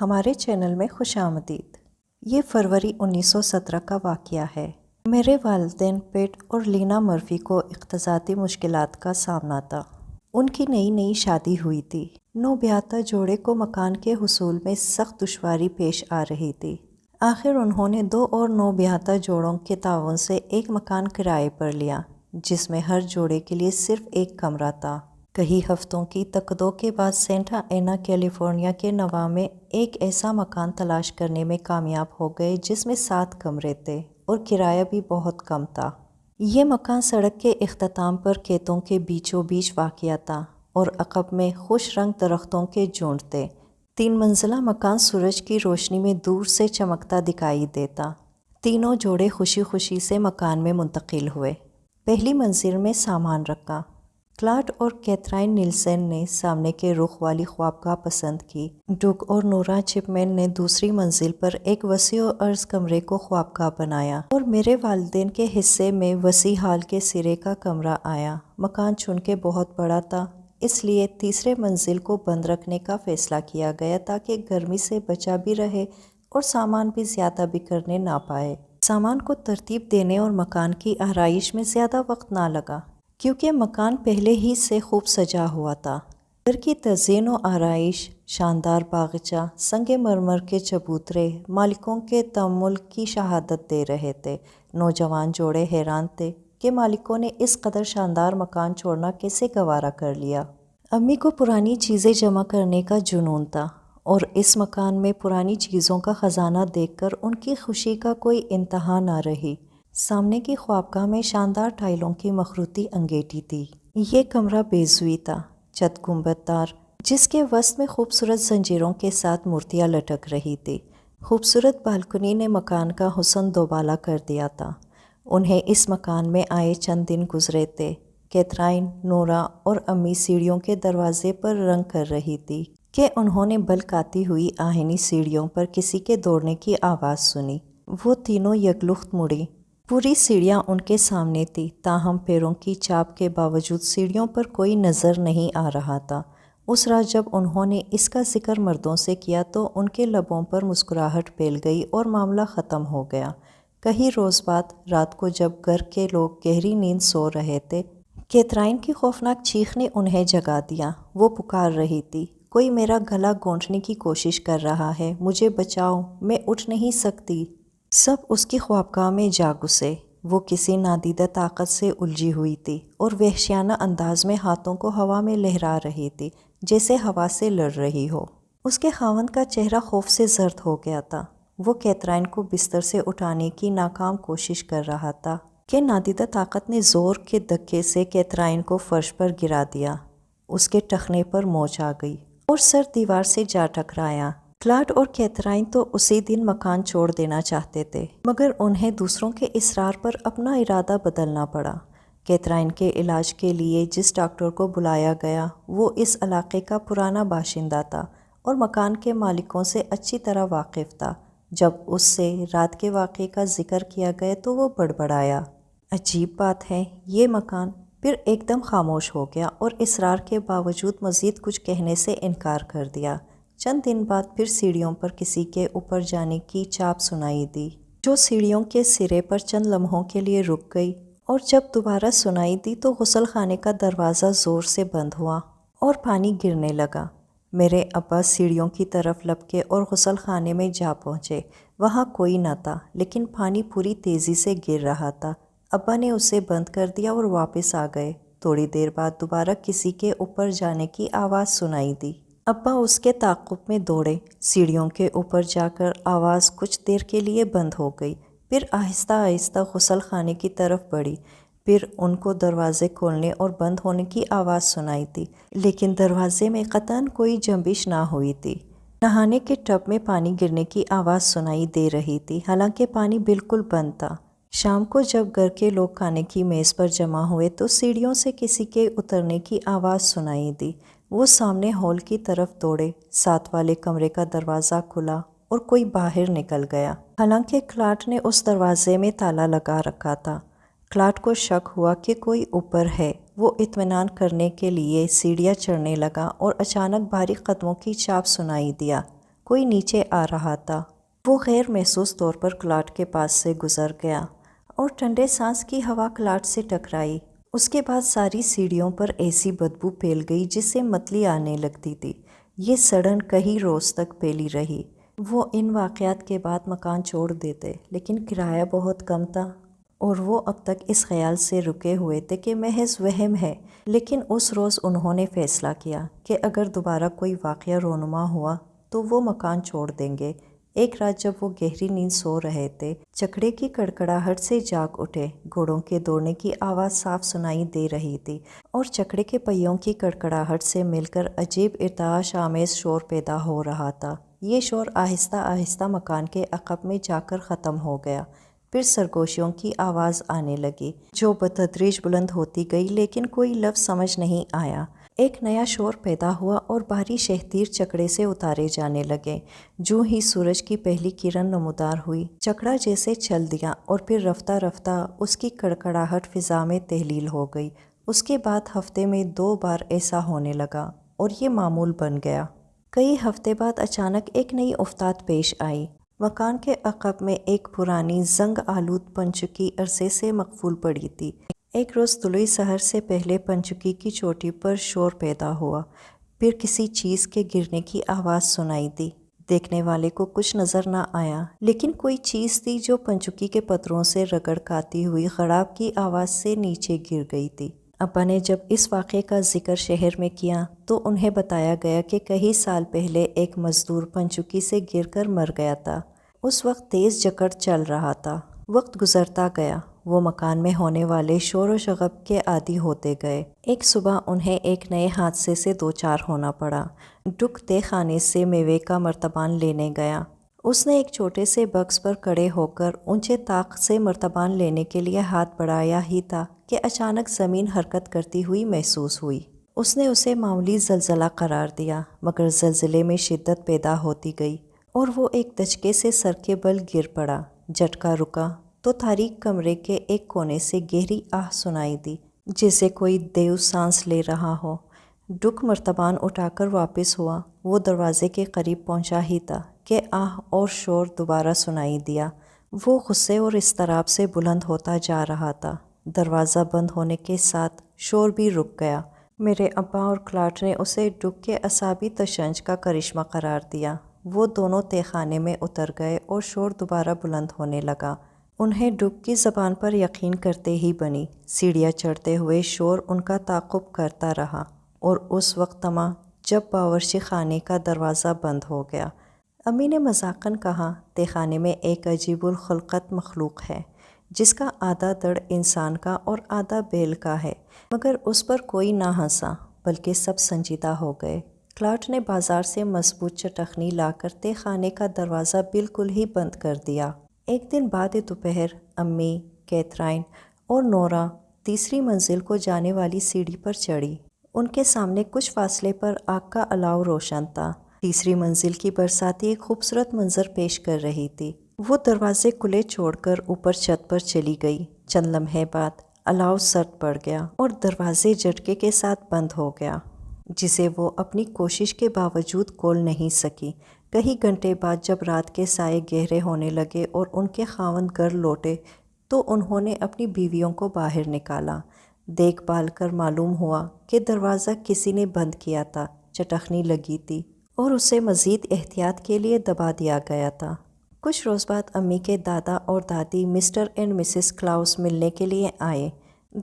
ہمارے چینل میں خوش آمدید۔ یہ فروری 1917 کا واقعہ ہے۔ میرے والدین پیٹ اور لینا مرفی کو اقتصادی مشکلات کا سامنا تھا۔ ان کی نئی شادی ہوئی تھی۔ نوبیاہتا جوڑے کو مکان کے حصول میں سخت دشواری پیش آ رہی تھی۔ آخر انہوں نے 2 اور نوبیاہتا جوڑوں کے تعاون سے ایک مکان کرائے پر لیا، جس میں ہر جوڑے کے لیے صرف ایک کمرہ تھا۔ کئی ہفتوں کی تقدوں کے بعد سینٹا اینا کیلیفورنیا کے نواح میں ایک ایسا مکان تلاش کرنے میں کامیاب ہو گئے جس میں 7 کمرے تھے اور کرایہ بھی بہت کم تھا۔ یہ مکان سڑک کے اختتام پر کھیتوں کے بیچوں بیچ واقع تھا اور عقب میں خوش رنگ درختوں کے جھنڈ تھے۔ 3 منزلہ مکان سورج کی روشنی میں دور سے چمکتا دکھائی دیتا۔ تینوں جوڑے خوشی خوشی سے مکان میں منتقل ہوئے۔ پہلی منزل میں سامان رکھا۔ کلاڈ اور کیتھرائن نیلسن نے سامنے کے رخ والی خوابگاہ پسند کی۔ ڈگ اور نورا چپمین نے دوسری منزل پر ایک وسیع و عرض کمرے کو خوابگاہ بنایا اور میرے والدین کے حصے میں وسیع ہال کے سرے کا کمرہ آیا۔ مکان چونکہ بہت بڑا تھا، اس لیے تیسرے منزل کو بند رکھنے کا فیصلہ کیا گیا تاکہ گرمی سے بچا بھی رہے اور سامان بھی زیادہ بکھرنے نہ پائے۔ سامان کو ترتیب دینے اور مکان کی آرائش میں زیادہ وقت نہ لگا، کیونکہ مکان پہلے ہی سے خوب سجا ہوا تھا۔ گھر کی تزئین و آرائش، شاندار باغیچہ، سنگ مرمر کے چبوترے مالکوں کے تأمل کی شہادت دے رہے تھے۔ نوجوان جوڑے حیران تھے کہ مالکوں نے اس قدر شاندار مکان چھوڑنا کیسے گوارا کر لیا۔ امی کو پرانی چیزیں جمع کرنے کا جنون تھا اور اس مکان میں پرانی چیزوں کا خزانہ دیکھ کر ان کی خوشی کا کوئی انتہا نہ رہی۔ سامنے کی خوابگاہ میں شاندار ٹائلوں کی مخروطی انگیٹھی تھی۔ یہ کمرہ بیضوی تھا، چھت گنبد دار، جس کے وسط میں خوبصورت زنجیروں کے ساتھ مورتیاں لٹک رہی تھی۔ خوبصورت بالکنی نے مکان کا حسن دوبالا کر دیا تھا۔ انہیں اس مکان میں آئے چند دن گزرے تھے۔ کیتھرائن، نورا اور امی سیڑھیوں کے دروازے پر رنگ کر رہی تھی کہ انہوں نے بلک آتی ہوئی آہنی سیڑھیوں پر کسی کے دوڑنے کی آواز سنی۔ وہ تینوں یکلخت مڑیں۔ پوری سیڑھیاں ان کے سامنے تھی، تاہم پیروں کی چاپ کے باوجود سیڑھیوں پر کوئی نظر نہیں آ رہا تھا۔ اس رات جب انہوں نے اس کا ذکر مردوں سے کیا تو ان کے لبوں پر مسکراہٹ پھیل گئی اور معاملہ ختم ہو گیا۔ کئی روز بعد رات کو جب گھر کے لوگ گہری نیند سو رہے تھے، کیتھرائن کی خوفناک چیخ نے انہیں جگا دیا۔ وہ پکار رہی تھی، کوئی میرا گلا گھونٹنے کی کوشش کر رہا ہے، مجھے بچاؤ، میں اٹھ نہیں سکتی۔ سب اس کی خوابگاہ میں جا گھسے۔ وہ کسی نادیدہ طاقت سے الجھی ہوئی تھی اور وحشیانہ انداز میں ہاتھوں کو ہوا میں لہرا رہی تھی جیسے ہوا سے لڑ رہی ہو۔ اس کے خاوند کا چہرہ خوف سے زرد ہو گیا تھا۔ وہ کیتھرائن کو بستر سے اٹھانے کی ناکام کوشش کر رہا تھا کہ نادیدہ طاقت نے زور کے دھکے سے کیتھرائن کو فرش پر گرا دیا۔ اس کے ٹخنے پر موچ آ گئی اور سر دیوار سے جا ٹکرایا۔ کلاڈ اور کیتھرائن تو اسی دن مکان چھوڑ دینا چاہتے تھے، مگر انہیں دوسروں کے اصرار پر اپنا ارادہ بدلنا پڑا۔ کیتھرائن کے علاج کے لیے جس ڈاکٹر کو بلایا گیا وہ اس علاقے کا پرانا باشندہ تھا اور مکان کے مالکوں سے اچھی طرح واقف تھا۔ جب اس سے رات کے واقعے کا ذکر کیا گیا تو وہ بڑبڑایا، عجیب بات ہے، یہ مکان۔ پھر ایک دم خاموش ہو گیا اور اصرار کے باوجود مزید کچھ کہنے سے انکار کر دیا۔ چند دن بعد پھر سیڑھیوں پر کسی کے اوپر جانے کی چاپ سنائی دی، جو سیڑھیوں کے سرے پر چند لمحوں کے لیے رک گئی اور جب دوبارہ سنائی دی تو غسل خانے کا دروازہ زور سے بند ہوا اور پانی گرنے لگا۔ میرے ابا سیڑھیوں کی طرف لپکے اور غسل خانے میں جا پہنچے۔ وہاں کوئی نہ تھا، لیکن پانی پوری تیزی سے گر رہا تھا۔ ابا نے اسے بند کر دیا اور واپس آ گئے۔ تھوڑی دیر بعد دوبارہ کسی کے اوپر جانے کی آواز سنائی دی۔ ابا اس کے تعاقب میں دوڑے۔ سیڑھیوں کے اوپر جا کر آواز کچھ دیر کے لیے بند ہو گئی، پھر آہستہ آہستہ غسل خانے کی طرف بڑھی۔ پھر ان کو دروازے کھولنے اور بند ہونے کی آواز سنائی دی، لیکن دروازے میں قطعاً کوئی جنبش نہ ہوئی تھی۔ نہانے کے ٹب میں پانی گرنے کی آواز سنائی دے رہی تھی، حالانکہ پانی بالکل بند تھا۔ شام کو جب گھر کے لوگ کھانے کی میز پر جمع ہوئے تو سیڑھیوں سے کسی کے اترنے کی آواز سنائی دی۔ وہ سامنے ہال کی طرف دوڑے۔ 7 والے کمرے کا دروازہ کھلا اور کوئی باہر نکل گیا، حالانکہ کلاڈ نے اس دروازے میں تالا لگا رکھا تھا۔ کلاڈ کو شک ہوا کہ کوئی اوپر ہے۔ وہ اطمینان کرنے کے لیے سیڑھیاں چڑھنے لگا اور اچانک بھاری قدموں کی چاپ سنائی دیا۔ کوئی نیچے آ رہا تھا۔ وہ غیر محسوس طور پر کلاٹ کے پاس سے گزر گیا اور ٹھنڈے سانس کی ہوا کلاٹ سے ٹکرائی۔ اس کے بعد ساری سیڑھیوں پر ایسی بدبو پھیل گئی جس سے متلی آنے لگتی تھی۔ یہ سڑن کئی روز تک پھیلی رہی۔ وہ ان واقعات کے بعد مکان چھوڑ دیتے، لیکن کرایہ بہت کم تھا اور وہ اب تک اس خیال سے رکے ہوئے تھے کہ محض وہم ہے۔ لیکن اس روز انہوں نے فیصلہ کیا کہ اگر دوبارہ کوئی واقعہ رونما ہوا تو وہ مکان چھوڑ دیں گے۔ ایک رات جب وہ گہری نیند سو رہے تھے، چکڑے کی کڑکڑاہٹ سے جاگ اٹھے۔ گھوڑوں کے دوڑنے کی آواز صاف سنائی دے رہی تھی اور چکڑے کے پہیوں کی کڑکڑاہٹ سے مل کر عجیب ارتعاش آمیز شور پیدا ہو رہا تھا۔ یہ شور آہستہ آہستہ مکان کے عقب میں جا کر ختم ہو گیا۔ پھر سرگوشیوں کی آواز آنے لگی جو بتدریج بلند ہوتی گئی، لیکن کوئی لفظ سمجھ نہیں آیا۔ ایک نیا شور پیدا ہوا اور بھاری شہتیر چکڑے سے اتارے جانے لگے۔ جوں ہی سورج کی پہلی کرن نمودار ہوئی، چکڑا جیسے چل دیا اور پھر رفتہ رفتہ اس کی کڑکڑاہٹ فضا میں تحلیل ہو گئی۔ اس کے بعد ہفتے میں 2 بار ایسا ہونے لگا اور یہ معمول بن گیا۔ کئی ہفتے بعد اچانک ایک نئی افتاد پیش آئی۔ مکان کے عقب میں ایک پرانی زنگ آلود پنچکی عرصے سے مقفول پڑی تھی۔ ایک روز طلوع سحر سے پہلے پنچکی کی چوٹی پر شور پیدا ہوا، پھر کسی چیز کے گرنے کی آواز سنائی دی۔ دیکھنے والے کو کچھ نظر نہ آیا، لیکن کوئی چیز تھی جو پنچکی کے پتھروں سے رگڑ کھاتی ہوئی غڑاب کی آواز سے نیچے گر گئی تھی۔ ابا نے جب اس واقعے کا ذکر شہر میں کیا تو انہیں بتایا گیا کہ کئی سال پہلے ایک مزدور پنچکی سے گر کر مر گیا تھا۔ اس وقت تیز جکڑ چل رہا تھا۔ وقت گزرتا گیا، وہ مکان میں ہونے والے شور و شغب کے عادی ہوتے گئے۔ ایک صبح انہیں ایک نئے حادثے سے دوچار ہونا پڑا۔ ڈک تہہ خانے سے میوے کا مرتبان لینے گیا۔ اس نے ایک چھوٹے سے بکس پر کھڑے ہو کر اونچے طاق سے مرتبان لینے کے لیے ہاتھ بڑھایا ہی تھا کہ اچانک زمین حرکت کرتی ہوئی محسوس ہوئی۔ اس نے اسے معمولی زلزلہ قرار دیا، مگر زلزلے میں شدت پیدا ہوتی گئی اور وہ ایک دھچکے سے سر کے بل گر پڑا۔ جھٹکا رکا تو تاریک کمرے کے ایک کونے سے گہری آہ سنائی دی، جیسے کوئی دیو سانس لے رہا ہو۔ ڈک مرتبان اٹھا کر واپس ہوا۔ وہ دروازے کے قریب پہنچا ہی تھا کہ آہ اور شور دوبارہ سنائی دیا۔ وہ غصے اور اضطراب سے بلند ہوتا جا رہا تھا۔ دروازہ بند ہونے کے ساتھ شور بھی رک گیا۔ میرے ابا اور کلاٹ نے اسے ڈک کے اعصابی تشنج کا کرشمہ قرار دیا۔ وہ دونوں تہہ خانے میں اتر گئے اور شور دوبارہ بلند ہونے لگا۔ انہیں ڈک کی زبان پر یقین کرتے ہی بنی۔ سیڑھیاں چڑھتے ہوئے شور ان کا تعاقب کرتا رہا اور اس وقت تھما جب باورچی خانے کا دروازہ بند ہو گیا۔ امی نے مذاقاً کہا، تہہ خانے میں ایک عجیب الخلقت مخلوق ہے جس کا آدھا دڑ انسان کا اور آدھا بیل کا ہے، مگر اس پر کوئی نہ ہنسا بلکہ سب سنجیدہ ہو گئے۔ کلاٹ نے بازار سے مضبوط چٹخنی لا کر تہہ خانے کا دروازہ بالکل ہی بند کر دیا۔ ایک دن بعد دوپہر امی، کیتھرائن اور نورا تیسری منزل کو جانے والی سیڑھی پر چڑھی۔ ان کے سامنے کچھ فاصلے پر آگ کا الاؤ روشن تھا۔ تیسری منزل کی برساتی ایک خوبصورت منظر پیش کر رہی تھی۔ وہ دروازے کھلے چھوڑ کر اوپر چھت پر چلی گئی۔ چند لمحے بعد الاؤ سرد پڑ گیا اور دروازے جھٹکے کے ساتھ بند ہو گیا، جسے وہ اپنی کوشش کے باوجود کھول نہیں سکی۔ کئی گھنٹے بعد جب رات کے سائے گہرے ہونے لگے اور ان کے خاوند گھر لوٹے تو انہوں نے اپنی بیویوں کو باہر نکالا۔ دیکھ بھال کر معلوم ہوا کہ دروازہ کسی نے بند کیا تھا، چٹخنی لگی تھی اور اسے مزید احتیاط کے لیے دبا دیا گیا تھا۔ کچھ روز بعد امی کے دادا اور دادی مسٹر اینڈ مسز کلاؤس ملنے کے لیے آئے۔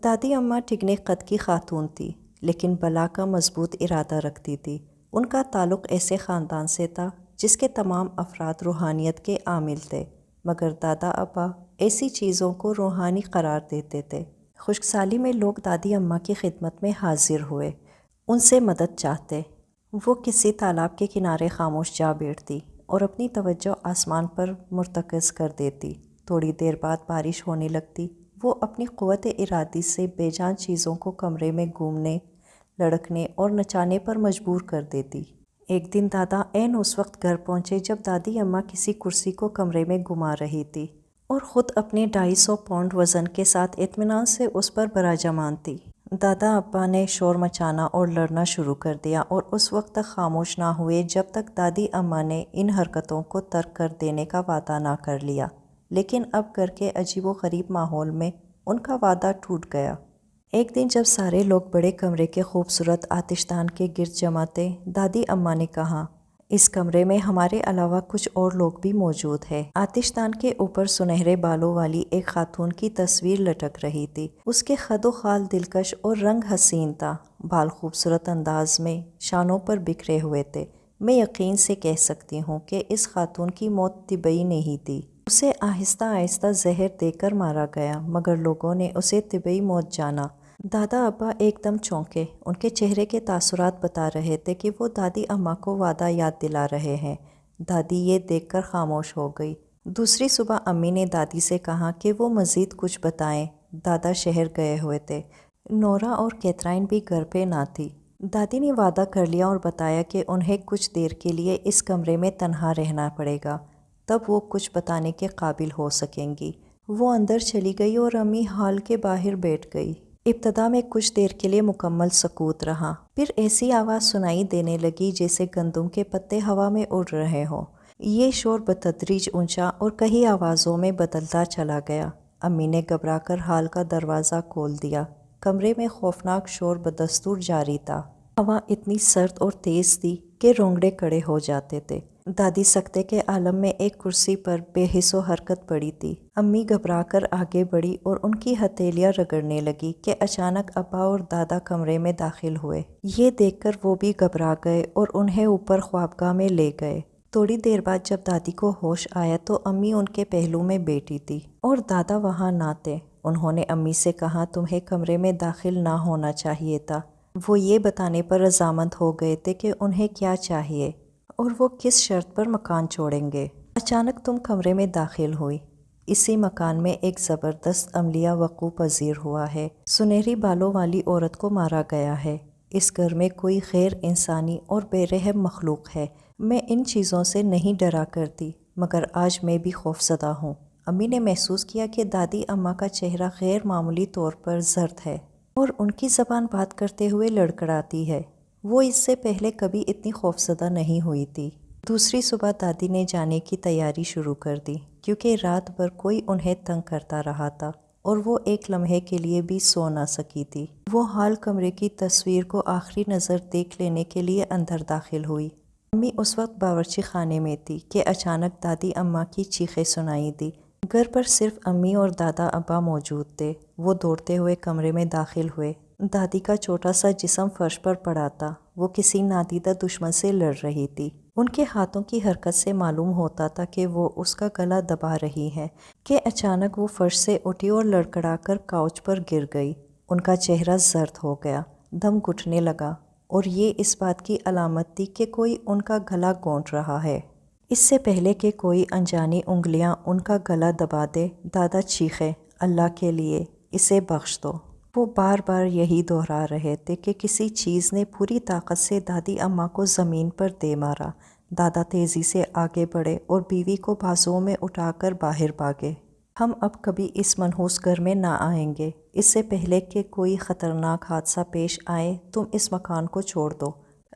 دادی اماں ٹھگنے قد کی خاتون تھی، لیکن بلا کا مضبوط ارادہ رکھتی تھی۔ ان کا تعلق ایسے خاندان سے تھا جس کے تمام افراد روحانیت کے عامل تھے، مگر دادا ابا ایسی چیزوں کو روحانی قرار دیتے تھے۔ خشک سالی میں لوگ دادی اماں کی خدمت میں حاضر ہوئے، ان سے مدد چاہتے۔ وہ کسی تالاب کے کنارے خاموش جا بیٹھتی اور اپنی توجہ آسمان پر مرتکز کر دیتی۔ تھوڑی دیر بعد بارش ہونے لگتی۔ وہ اپنی قوت ارادی سے بے جان چیزوں کو کمرے میں گھومنے، لڑکنے اور نچانے پر مجبور کر دیتی۔ ایک دن دادا عین اس وقت گھر پہنچے جب دادی اماں کسی کرسی کو کمرے میں گھما رہی تھی اور خود اپنے 250 پاؤنڈ وزن کے ساتھ اطمینان سے اس پر براجمان تھی۔ دادا ابا نے شور مچانا اور لڑنا شروع کر دیا اور اس وقت تک خاموش نہ ہوئے جب تک دادی اماں نے ان حرکتوں کو ترک کر دینے کا وعدہ نہ کر لیا، لیکن اب گھر کے عجیب و غریب ماحول میں ان کا وعدہ ٹوٹ گیا۔ ایک دن جب سارے لوگ بڑے کمرے کے خوبصورت آتش دان کے گرد جمع تھے، دادی اماں نے کہا، اس کمرے میں ہمارے علاوہ کچھ اور لوگ بھی موجود ہیں۔ آتش دان کے اوپر سنہرے بالوں والی ایک خاتون کی تصویر لٹک رہی تھی۔ اس کے خد و خال دلکش اور رنگ حسین تھا، بال خوبصورت انداز میں شانوں پر بکھرے ہوئے تھے۔ میں یقین سے کہہ سکتی ہوں کہ اس خاتون کی موت طبیعی نہیں تھی۔ اسے آہستہ آہستہ زہر دے کر مارا گیا، مگر لوگوں نے اسے طبیعی موت جانا۔ دادا ابا ایک دم چونکے، ان کے چہرے کے تاثرات بتا رہے تھے کہ وہ دادی اماں کو وعدہ یاد دلا رہے ہیں۔ دادی یہ دیکھ کر خاموش ہو گئی۔ دوسری صبح امی نے دادی سے کہا کہ وہ مزید کچھ بتائیں۔ دادا شہر گئے ہوئے تھے، نورا اور کیتھرائن بھی گھر پہ نہ تھی۔ دادی نے وعدہ کر لیا اور بتایا کہ انہیں کچھ دیر کے لیے اس کمرے میں تنہا رہنا پڑے گا، تب وہ کچھ بتانے کے قابل ہو سکیں گی۔ وہ اندر چلی گئی اور امی ہال کے باہر بیٹھ گئی۔ ابتدا میں کچھ دیر کے لیے مکمل سکوت رہا، پھر ایسی آواز سنائی دینے لگی جیسے گندم کے پتے ہوا میں اڑ رہے ہوں۔ یہ شور بتدریج اونچا اور کئی آوازوں میں بدلتا چلا گیا۔ امی نے گھبرا کر ہال کا دروازہ کھول دیا۔ کمرے میں خوفناک شور بدستور جاری تھا۔ ہوا اتنی سرد اور تیز تھی کہ رونگٹے کھڑے ہو جاتے تھے۔ دادی سکتے کے عالم میں ایک کرسی پر بے حس و حرکت پڑی تھی۔ امی گھبرا کر آگے بڑھی اور ان کی ہتھیلیاں رگڑنے لگی کہ اچانک ابا اور دادا کمرے میں داخل ہوئے۔ یہ دیکھ کر وہ بھی گھبرا گئے اور انہیں اوپر خوابگاہ میں لے گئے۔ تھوڑی دیر بعد جب دادی کو ہوش آیا تو امی ان کے پہلو میں بیٹھی تھی اور دادا وہاں نہ تھے۔ انہوں نے امی سے کہا، تمہیں کمرے میں داخل نہ ہونا چاہیے تھا۔ وہ یہ بتانے پر رضامند ہو گئے تھے کہ انہیں کیا چاہیے اور وہ کس شرط پر مکان چھوڑیں گے۔ اچانک تم کمرے میں داخل ہوئی۔ اسی مکان میں ایک زبردست عملیہ وقوع پذیر ہوا ہے۔ سنہری بالوں والی عورت کو مارا گیا ہے۔ اس گھر میں کوئی غیر انسانی اور بے رحم مخلوق ہے۔ میں ان چیزوں سے نہیں ڈرا کرتی، مگر آج میں بھی خوفزدہ ہوں۔ امی نے محسوس کیا کہ دادی اماں کا چہرہ غیر معمولی طور پر زرد ہے اور ان کی زبان بات کرتے ہوئے لڑکھڑاتی ہے۔ وہ اس سے پہلے کبھی اتنی خوفزدہ نہیں ہوئی تھی۔ دوسری صبح دادی نے جانے کی تیاری شروع کر دی، کیونکہ رات بھر کوئی انہیں تنگ کرتا رہا تھا اور وہ ایک لمحے کے لیے بھی سو نہ سکی تھی۔ وہ ہال کمرے کی تصویر کو آخری نظر دیکھ لینے کے لیے اندر داخل ہوئی۔ امی اس وقت باورچی خانے میں تھی کہ اچانک دادی اماں کی چیخیں سنائی دی۔ گھر پر صرف امی اور دادا ابا موجود تھے۔ وہ دوڑتے ہوئے کمرے میں داخل ہوئے۔ دادی کا چھوٹا سا جسم فرش پر پڑا تھا۔ وہ کسی نادیدہ دشمن سے لڑ رہی تھی۔ ان کے ہاتھوں کی حرکت سے معلوم ہوتا تھا کہ وہ اس کا گلا دبا رہی ہے کہ اچانک وہ فرش سے اٹھی اور لڑکھڑا کر کاؤچ پر گر گئی۔ ان کا چہرہ زرد ہو گیا، دم گھٹنے لگا اور یہ اس بات کی علامت تھی کہ کوئی ان کا گلا گھونٹ رہا ہے۔ اس سے پہلے کہ کوئی انجانی انگلیاں ان کا گلا دبا دے، دادا چیخے، اللہ کے لیے اسے بخش دو۔ وہ بار بار یہی دہرا رہے تھے کہ کسی چیز نے پوری طاقت سے دادی اماں کو زمین پر دے مارا۔ دادا تیزی سے آگے بڑھے اور بیوی کو بازوؤں میں اٹھا کر باہر بھاگے۔ ہم اب کبھی اس منحوس گھر میں نہ آئیں گے۔ اس سے پہلے کہ کوئی خطرناک حادثہ پیش آئے، تم اس مکان کو چھوڑ دو۔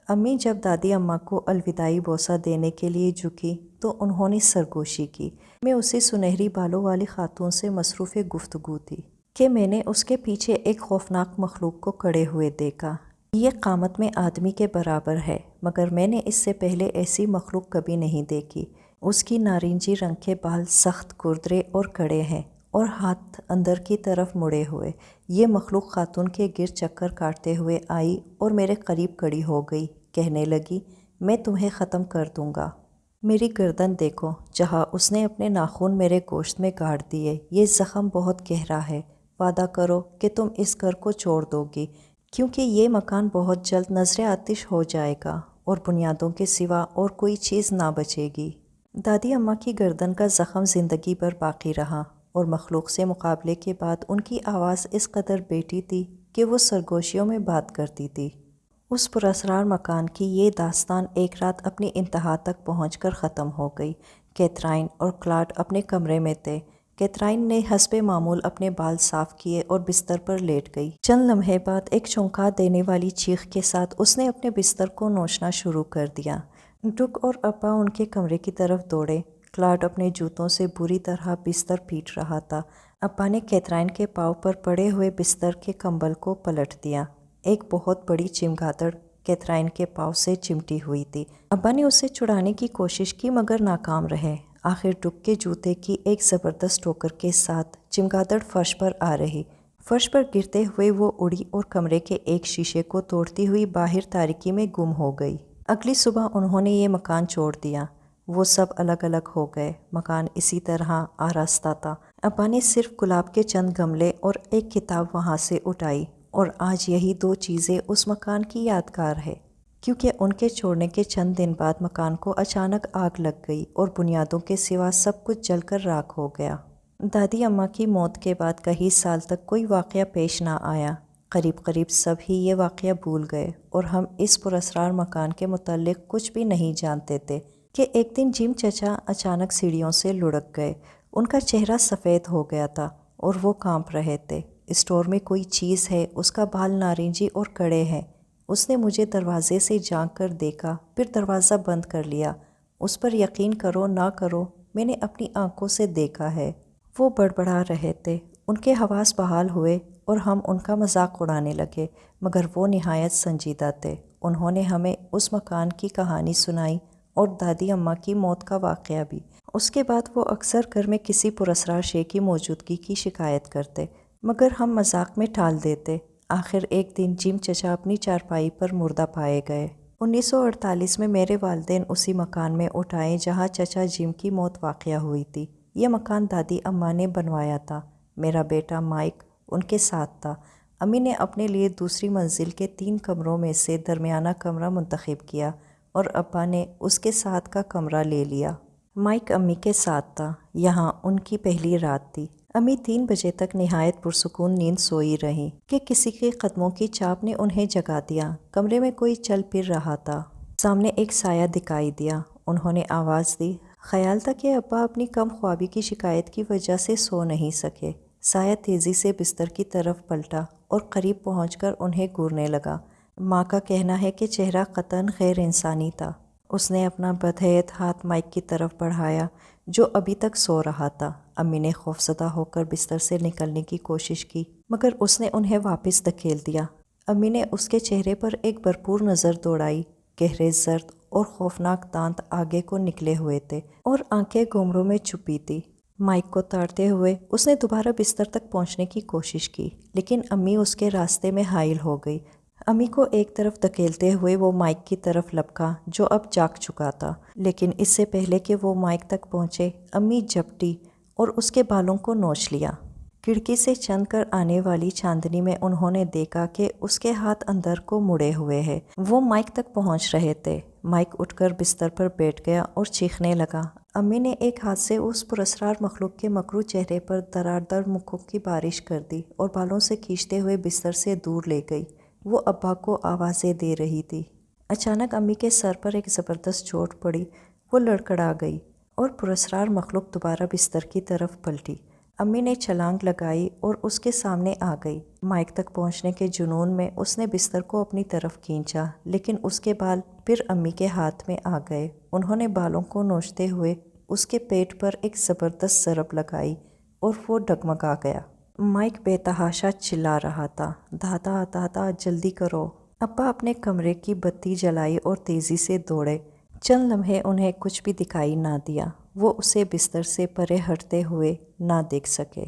امی جب دادی اماں کو الوداعی بوسہ دینے کے لیے جھکی تو انہوں نے سرگوشی کی۔ میں اسی سنہری بالوں والی خاتون سے مصروف گفتگو تھی کہ میں نے اس کے پیچھے ایک خوفناک مخلوق کو کھڑے ہوئے دیکھا۔ یہ قامت میں آدمی کے برابر ہے، مگر میں نے اس سے پہلے ایسی مخلوق کبھی نہیں دیکھی۔ اس کی نارنجی رنگ کے بال سخت کردرے اور کڑے ہیں اور ہاتھ اندر کی طرف مڑے ہوئے۔ یہ مخلوق خاتون کے گرد چکر کاٹتے ہوئے آئی اور میرے قریب کھڑی ہو گئی، کہنے لگی، میں تمہیں ختم کر دوں گا۔ میری گردن دیکھو، جہاں اس نے اپنے ناخن میرے گوشت میں گاڑ دیے۔ یہ زخم بہت گہرا ہے۔ وعدہ کرو کہ تم اس گھر کو چھوڑ دو گی، کیونکہ یہ مکان بہت جلد نذر آتش ہو جائے گا اور بنیادوں کے سوا اور کوئی چیز نہ بچے گی۔ دادی اماں کی گردن کا زخم زندگی بھر باقی رہا اور مخلوق سے مقابلے کے بعد ان کی آواز اس قدر بیٹھی تھی کہ وہ سرگوشیوں میں بات کرتی تھی۔ اس پراسرار مکان کی یہ داستان ایک رات اپنی انتہا تک پہنچ کر ختم ہو گئی۔ کیتھرائن اور کلاڈ اپنے کمرے میں تھے۔ کیتھرائن نے حسب معمول اپنے بال صاف کیے اور بستر پر لیٹ گئی۔ چند لمحے بعد ایک چونکا دینے والی چیخ کے ساتھ اس نے اپنے بستر کو نوچنا شروع کر دیا۔ ڈک اور ابا ان کے کمرے کی طرف دوڑے۔ کلاڈ اپنے جوتوں سے بری طرح بستر پیٹ رہا تھا۔ ابا نے کیتھرائن کے پاؤں پر پڑے ہوئے بستر کے کمبل کو پلٹ دیا۔ ایک بہت بڑی چمگادڑ کیتھرائن کے پاؤں سے چمٹی ہوئی تھی۔ ابا نے اسے چھڑانے کی کوشش کی مگر ناکام رہے۔ آخر ڈک کے جوتے کی ایک زبردست ٹوکر کے ساتھ چمگادڑ فرش پر آ رہی۔ فرش پر گرتے ہوئے وہ اڑی اور کمرے کے ایک شیشے کو توڑتی ہوئی باہر تاریکی میں گم ہو گئی۔ اگلی صبح انہوں نے یہ مکان چھوڑ دیا۔ وہ سب الگ الگ ہو گئے۔ مکان اسی طرح آراستہ تھا۔ ابا نے صرف گلاب کے چند گملے اور ایک کتاب وہاں سے اٹھائی، اور آج یہی دو چیزیں اس مکان کی یادگار ہے، کیونکہ ان کے چھوڑنے کے چند دن بعد مکان کو اچانک آگ لگ گئی اور بنیادوں کے سوا سب کچھ جل کر راکھ ہو گیا۔ دادی اماں کی موت کے بعد کئی سال تک کوئی واقعہ پیش نہ آیا۔ قریب قریب سب ہی یہ واقعہ بھول گئے، اور ہم اس پراسرار مکان کے متعلق کچھ بھی نہیں جانتے تھے کہ ایک دن جم چچا اچانک سیڑھیوں سے لڑک گئے۔ ان کا چہرہ سفید ہو گیا تھا اور وہ کانپ رہے تھے۔ اسٹور میں کوئی چیز ہے، اس کا بال نارنجی اور کڑے ہیں۔ اس نے مجھے دروازے سے جھانک کر دیکھا، پھر دروازہ بند کر لیا۔ اس پر یقین کرو نہ کرو، میں نے اپنی آنکھوں سے دیکھا ہے۔ وہ بڑبڑا رہے تھے، ان کے حواس بحال ہوئے اور ہم ان کا مذاق اڑانے لگے، مگر وہ نہایت سنجیدہ تھے۔ انہوں نے ہمیں اس مکان کی کہانی سنائی اور دادی اماں کی موت کا واقعہ بھی۔ اس کے بعد وہ اکثر گھر میں کسی پراسرار شے کی موجودگی کی شکایت کرتے، مگر ہم مذاق میں ٹال دیتے۔ آخر ایک دن جم چچا اپنی چارپائی پر مردہ پائے گئے۔ 1948 میں میرے والدین اسی مکان میں اٹھائے جہاں چچا جم کی موت واقع ہوئی تھی۔ یہ مکان دادی اماں نے بنوایا تھا۔ میرا بیٹا مائک ان کے ساتھ تھا۔ امی نے اپنے لیے دوسری منزل کے 3 کمروں میں سے درمیانہ کمرہ منتخب کیا اور ابا نے اس کے ساتھ کا کمرہ لے لیا۔ مائک امی کے ساتھ تھا۔ یہاں ان کی پہلی رات تھی۔ امی 3 بجے تک نہایت پرسکون نیند سوئی رہیں کہ کسی کے قدموں کی چاپ نے انہیں جگا دیا۔ کمرے میں کوئی چل پھر رہا تھا۔ سامنے ایک سایہ دکھائی دیا۔ انہوں نے آواز دی۔ خیال تھا کہ ابا اپنی کم خوابی کی شکایت کی وجہ سے سو نہیں سکے۔ سایہ تیزی سے بستر کی طرف پلٹا اور قریب پہنچ کر انہیں گھورنے لگا۔ ماں کا کہنا ہے کہ چہرہ قطعاً غیر انسانی تھا۔ اس نے اپنا بدحیت ہاتھ مائک کی طرف بڑھایا جو ابھی تک سو رہا تھا۔ امی نے خوفزدہ ہو کر بستر سے نکلنے کی کوشش کی، مگر اس نے انہیں واپس دھکیل دیا۔ امی نے اس کے چہرے پر ایک بھرپور نظر دوڑائی۔ گہرے زرد اور خوفناک دانت آگے کو نکلے ہوئے تھے اور آنکھیں گھنگروں میں چھپی تھی۔ مائک کو تاڑتے ہوئے اس نے دوبارہ بستر تک پہنچنے کی کوشش کی، لیکن امی اس کے راستے میں حائل ہو گئی۔ امی کو ایک طرف دھکیلتے ہوئے وہ مائک کی طرف لپکا جو اب جاگ چکا تھا، لیکن اس سے پہلے کہ وہ مائک تک پہنچے امی جھپٹی اور اس کے بالوں کو نوچ لیا۔ کھڑکی سے چند کر آنے والی چاندنی میں انہوں نے دیکھا کہ اس کے ہاتھ اندر کو مڑے ہوئے ہیں۔ وہ مائک تک پہنچ رہے تھے۔ مائک اٹھ کر بستر پر بیٹھ گیا اور چیخنے لگا۔ امی نے ایک ہاتھ سے اس پراسرار مخلوق کے مکروہ چہرے پر دھڑا دھڑ مکوں کی بارش کر دی اور بالوں سے کھینچتے ہوئے بستر سے دور لے گئی۔ وہ ابا کو آوازیں دے رہی تھی۔ اچانک امی کے سر پر ایک زبردست چوٹ پڑی۔ وہ لڑکھڑا گئی اور پراسرار مخلوق دوبارہ بستر کی طرف پلٹی۔ امی نے چھلانگ لگائی اور اس کے سامنے آ گئی۔ مائک تک پہنچنے کے جنون میں اس نے بستر کو اپنی طرف کھینچا، لیکن اس کے بال پھر امی کے ہاتھ میں آ گئے۔ انہوں نے بالوں کو نوچتے ہوئے اس کے پیٹ پر ایک زبردست ضرب لگائی اور وہ ڈگمگا گیا۔ مائک بے تحاشا چلا رہا تھا، دادا دادا جلدی کرو۔ ابا اپنے کمرے کی بتی جلائی اور تیزی سے دوڑے۔ چند لمحے انہیں کچھ بھی دکھائی نہ دیا۔ وہ اسے بستر سے پرے ہٹتے ہوئے نہ دیکھ سکے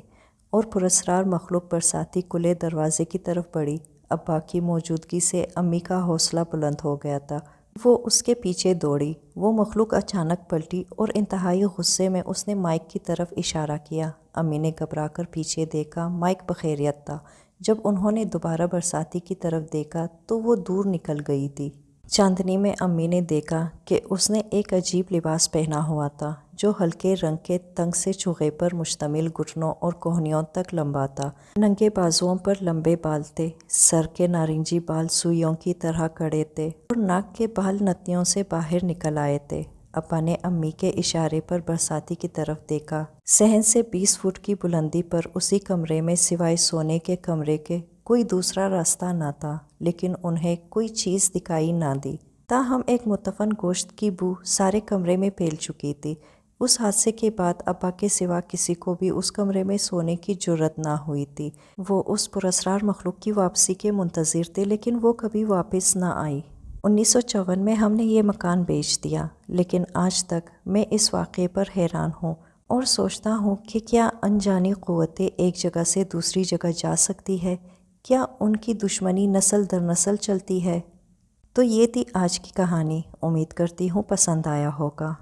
اور پراسرار مخلوق برساتی کھلے دروازے کی طرف بڑھی۔ ابا کی موجودگی سے امی کا حوصلہ بلند ہو گیا تھا۔ وہ اس کے پیچھے دوڑی۔ وہ مخلوق اچانک پلٹی اور انتہائی غصے میں اس نے مائک کی طرف اشارہ کیا۔ امی نے گھبرا کر پیچھے دیکھا۔ مائک بخیریت تھا۔ جب انہوں نے دوبارہ برساتی کی طرف دیکھا تو وہ دور نکل گئی تھی۔ چاندنی میں امی نے دیکھا کہ اس نے ایک عجیب لباس پہنا ہوا تھا جو ہلکے رنگ کے تنگ سے چوغے پر مشتمل گھٹنوں اور کوہنیوں تک لمبا تھا۔ ننگے بازوؤں پر لمبے بال تھے۔ سر کے نارنجی بال سوئیوں کی طرح کڑے تھے اور ناک کے بال نتنیوں سے باہر نکل آئے تھے۔ ابا نے امی کے اشارے پر برساتی کی طرف دیکھا۔ صحن سے 20 فٹ کی بلندی پر اسی کمرے میں سوائے سونے کے کمرے کے کوئی دوسرا راستہ نہ تھا، لیکن انہیں کوئی چیز دکھائی نہ دی۔ تاہم ایک مدفن گوشت کی بو سارے کمرے میں پھیل چکی تھی۔ اس حادثے کے بعد ابا کے سوا کسی کو بھی اس کمرے میں سونے کی جرأت نہ ہوئی تھی۔ وہ اس پراسرار مخلوق کی واپسی کے منتظر تھے، لیکن وہ کبھی واپس نہ آئی۔ 1954 میں ہم نے یہ مکان بیچ دیا، لیکن آج تک میں اس واقعے پر حیران ہوں اور سوچتا ہوں کہ کیا انجانی قوتیں ایک جگہ سے دوسری جگہ جا سکتی ہے؟ کیا ان کی دشمنی نسل در نسل چلتی ہے؟ تو یہ تھی آج کی کہانی۔ امید کرتی ہوں پسند آیا ہوگا۔